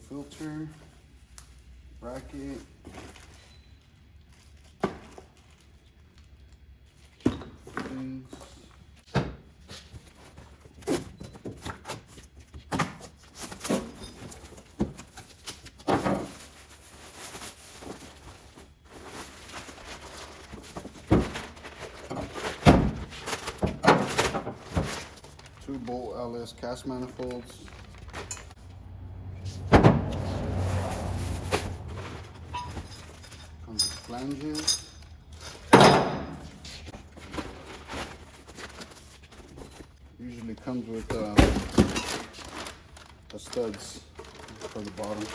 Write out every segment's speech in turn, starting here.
filter, bracket, fittings, two bolt LS cast manifolds, comes with flanges, usually comes with the studs for the bottom.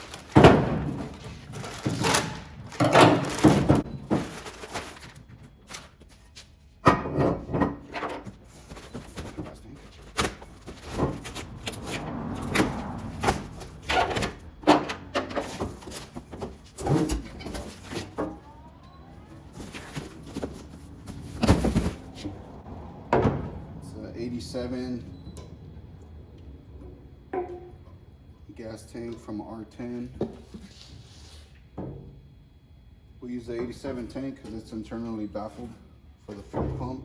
It's an 87 gas tank from R10. We use the 87 tank because it's internally baffled for the fuel pump.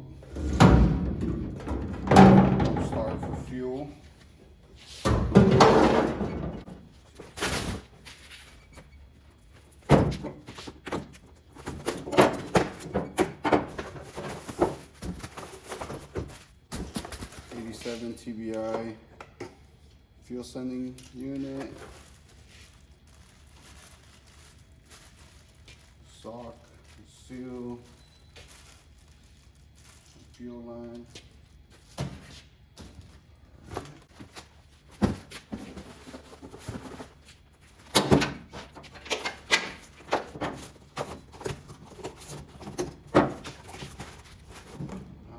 Start for fuel. TBI fuel sending unit, sock, seal, fuel line.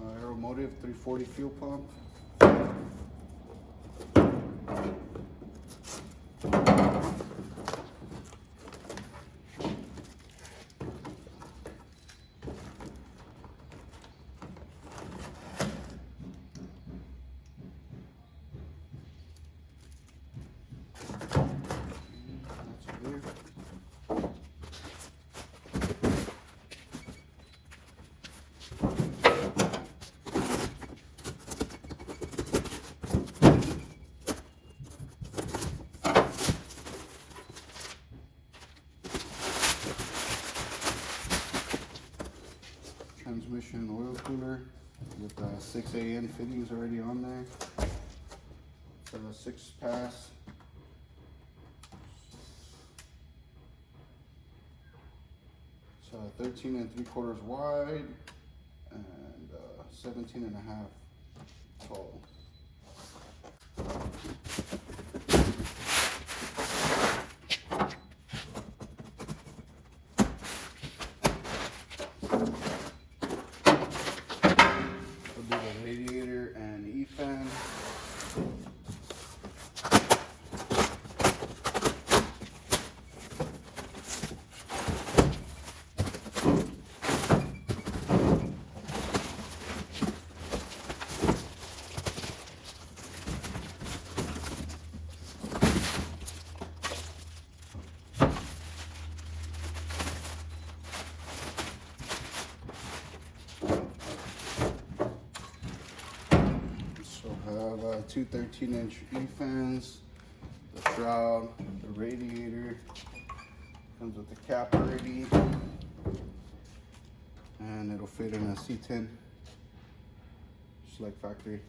Aeromotive 340 fuel pump. Transmission oil cooler with 6 AN fittings already on there. It's a 6-pass. It's 13 3/4 wide and 17.5 tall. Radiator and E-fan. Have two 13-inch E-fans, the shroud, the radiator, comes with the cap already, and it'll fit in a C10, just like factory.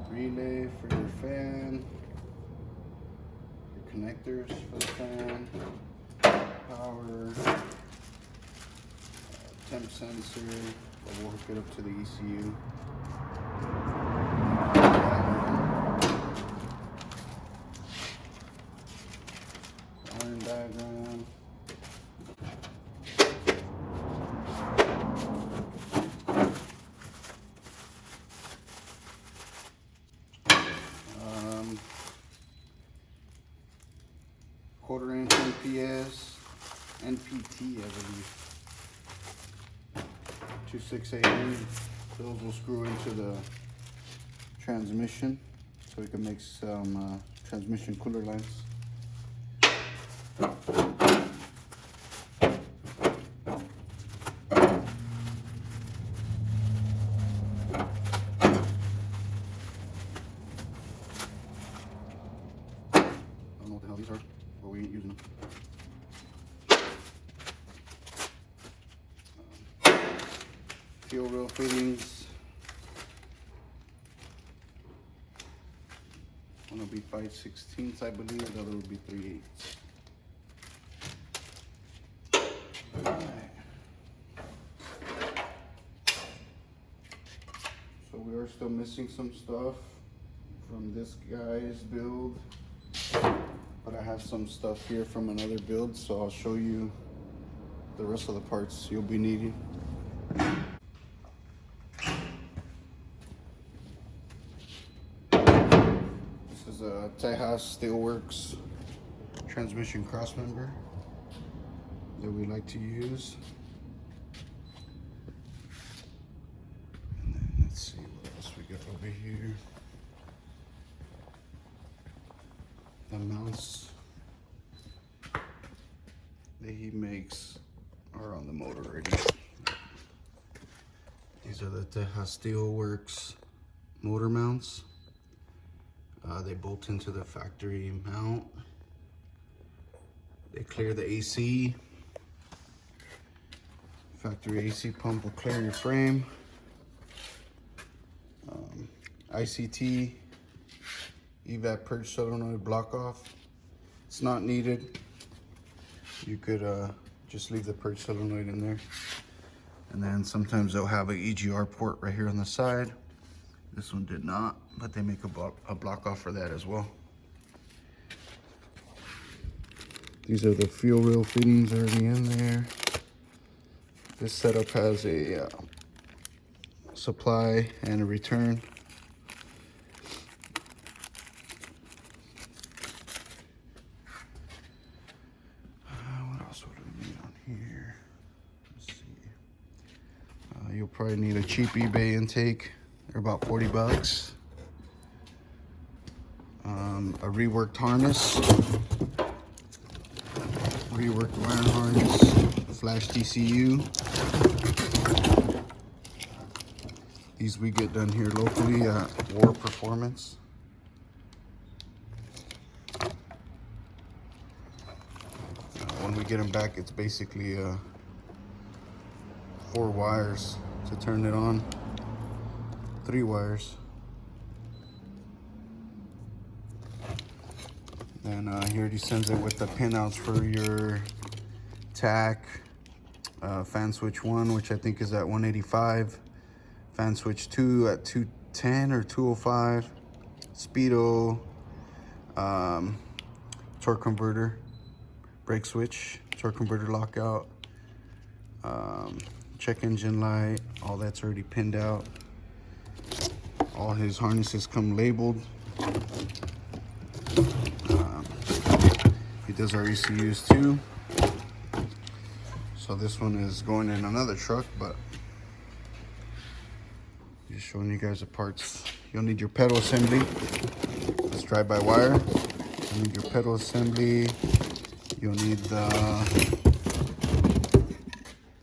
Relay for your fan, your connectors for the fan, power, temp sensor, we'll hook it up to the ECU. Wiring diagram. 1/4 inch NPS, NPT, I believe. 2 6/8. Those will screw into the transmission, so we can make some transmission cooler lines. These are, but we ain't using them. Fuel rail fittings. One will be 5/16, I believe. The other will be 3/8. Alright. So we are still missing some stuff from this guy's build. But I have some stuff here from another build, so I'll show you the rest of the parts you'll be needing. This is a Tejas Steelworks transmission crossmember that we like to use. And then let's see what else we got over here. The mounts that he makes are on the motor already. These are the Tejas Steelworks motor mounts. They bolt into the factory mount. They clear the AC. Factory AC pump will clear your frame. ICT evap purge solenoid block off. It's not needed. You could just leave the purge solenoid in there. And then sometimes they'll have an EGR port right here on the side. This one did not, but they make a block off for that as well. These are the fuel rail fittings already in there. This setup has a supply and a return. You'll probably need a cheap eBay intake. They're about 40 bucks. A reworked harness. Reworked wire harness. Flash TCU. These we get done here locally at WARR Performance. When we get them back, it's basically 4 wires to turn it on, 3 wires. Then he already sends it with the pinouts for your tack, fan switch 1, which I think is at 185, fan switch 2 at 210 or 205, speedo, torque converter, brake switch, torque converter lockout, check engine light, all that's already pinned out. All his harnesses come labeled. He does our ECUs too. So this one is going in another truck, but just showing you guys the parts. You'll need your pedal assembly. Let's drive-by-wire. You'll need your pedal assembly. You'll need the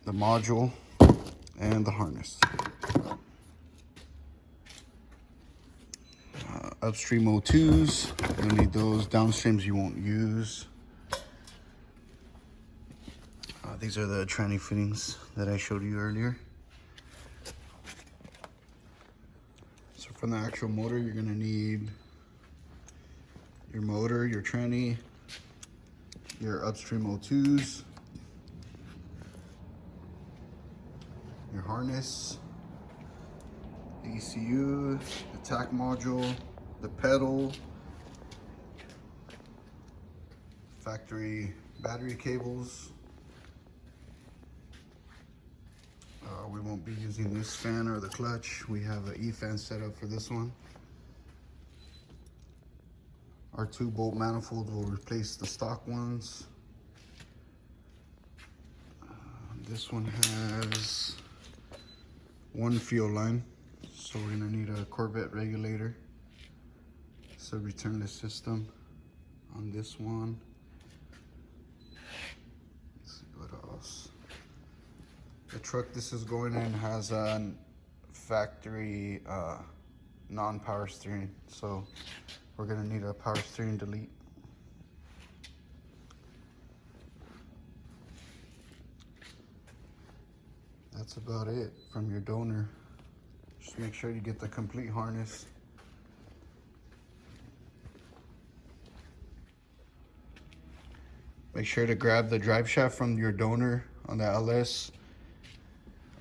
module and the harness. Upstream O2s, you'll need those. Downstreams you won't use. These are the tranny fittings that I showed you earlier. So from the actual motor, you're gonna need your motor, your tranny, your upstream O2s, your harness, the ECU, the tack module, the pedal, factory battery cables. We won't be using this fan or the clutch. We have an E-fan set up for this one. Our 2-bolt manifolds will replace the stock ones. This one has one fuel line, so we're gonna need a Corvette regulator. It's a returnless system on this one. Let's see what else. The truck this is going in has a factory non-power steering, so we're gonna need a power steering delete. That's about it from your donor. Just make sure you get the complete harness. Make sure to grab the drive shaft from your donor on the LS.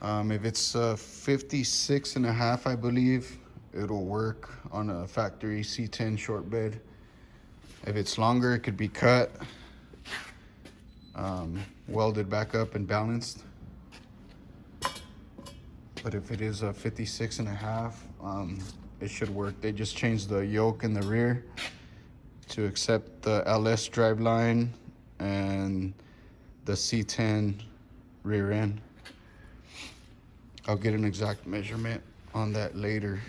If it's 56.5, I believe, it'll work on a factory C10 short bed. If it's longer, it could be cut, welded back up and balanced. But if it is a 56.5, it should work. They just changed the yoke in the rear to accept the LS driveline and the C10 rear end. I'll get an exact measurement on that later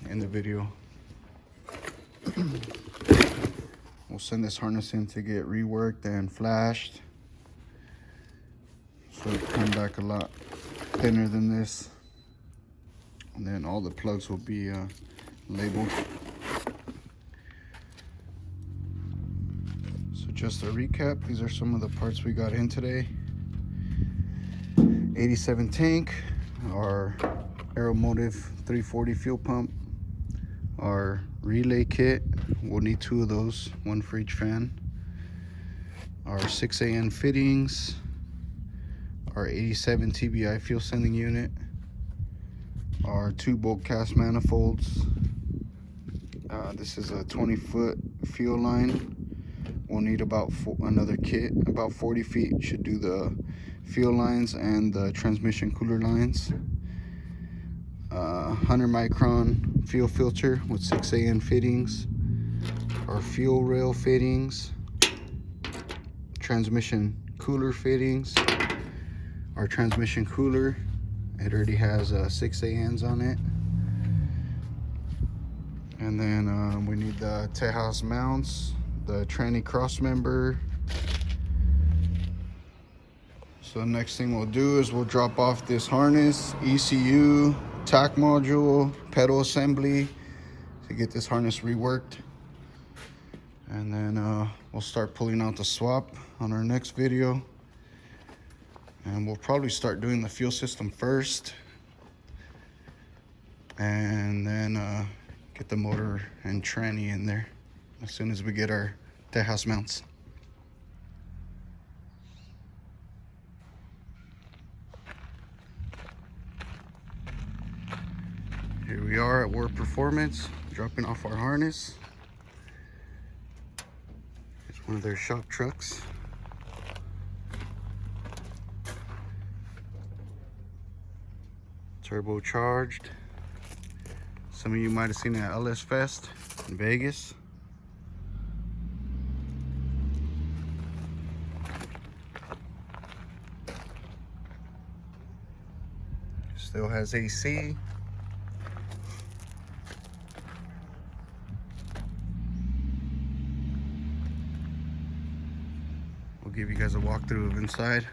in the video. We'll send this harness in to get reworked and flashed, so it'll come back a lot thinner than this. And then all the plugs will be labeled. So just a recap, these are some of the parts we got in today. 87 tank, our Aeromotive 340 fuel pump, our relay kit, we'll need 2 of those, 1 for each fan, our 6AN fittings, our 87 TBI fuel sending unit, our 2-bolt cast manifolds. This is a 20-foot fuel line. We'll need about another kit, about 40 feet should do the fuel lines and the transmission cooler lines. 100 micron fuel filter with 6AN fittings, our fuel rail fittings, transmission cooler fittings, our transmission cooler. It already has 6 ANs on it. And then we need the Tejas mounts, the tranny cross member. So the next thing we'll do is we'll drop off this harness, ECU, tack module, pedal assembly to get this harness reworked. And then we'll start pulling out the swap on our next video. And we'll probably start doing the fuel system first, and then get the motor and tranny in there as soon as we get our Tejas mounts. Here we are at WARR Performance, dropping off our harness. It's one of their shop trucks. Turbocharged. Some of you might have seen it at LS Fest in Vegas. Still has AC. We'll give you guys a walkthrough of inside.